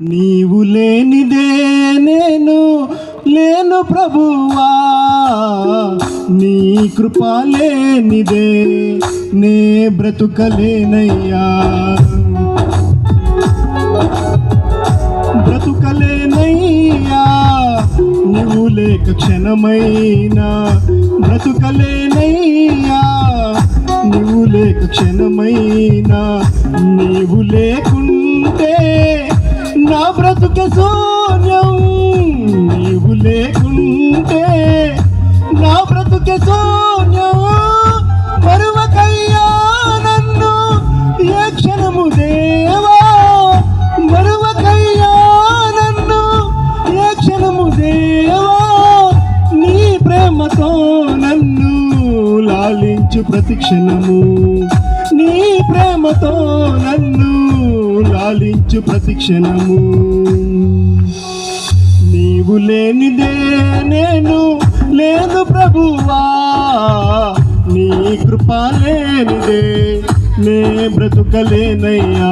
నీవు లేనిదే నేను లేను ప్రభువా, నీ కృప లేనిదే నే బ్రతుకలేనయ్యా, బ్రతుకలేనయ్యా. నీవు లేక క్షణమైనా బ్రతుకలేనయ్యా, నీవు లేక క్షణమైనా. నీవు లేకుంటే నా బ్రతుకే శూన్యం, నీవు లేకుంటే నా బ్రతుకే శూన్యం. మరువకయ్యా నన్ను ఏ క్షణము దేవా, మరువకయ్యా నన్ను ఏ క్షణము దేవా. నీ ప్రేమతో నన్ను లాలించు ప్రతి క్షణము, నీ ప్రేమతో నన్ను లాలించు ప్రతి క్షణము. నీవు లేనిదే నేను లేను ప్రభువా, నీ కృప లేనిదే నే బ్రతుకలేనయ్యా.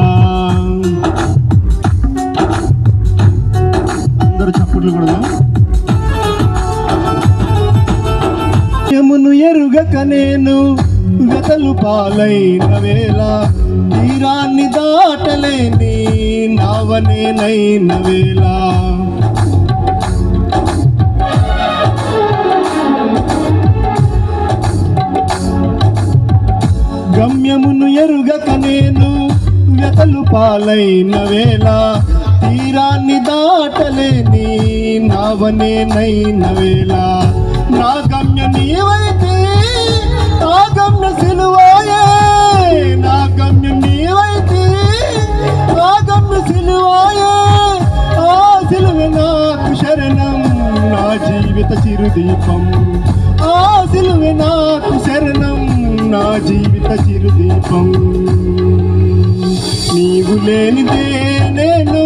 అందరూ చప్పట్లు కూడా. యమును ఎరుగక నేను వెతలు పాలైన వేళ, తీరాన్ని దాటలేని నావనేనైన వేళ, గమ్యమును ఎరుగక నేను వెతలు పాలైన వేళ, తీరాన్ని దాటలేని నావనేనైన వేళ. నా గమ్య నీవైతే నా గమ్య సిలువాయే, నా గమ్య నీవైతే నా గమ్య సిలువాయే. ఆ సిలువే నాకు శరణం, నా జీవిత చిరుదీపం. ఆ సిలువే నాకు శరణం, నా జీవిత చిరుదీపం. నీవు లేనిదే నేను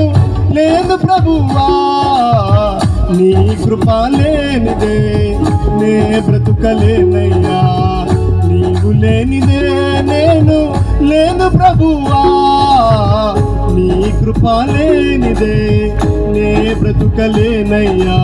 లేదు ప్రభువా, నీ కృప లేనిదే నే బ్రతుకలేనయ్యా. నీవు లేనిదే నేను లేను ప్రభువా, నీ కృప లేనిదే నే బ్రతుకలేనయ్యా.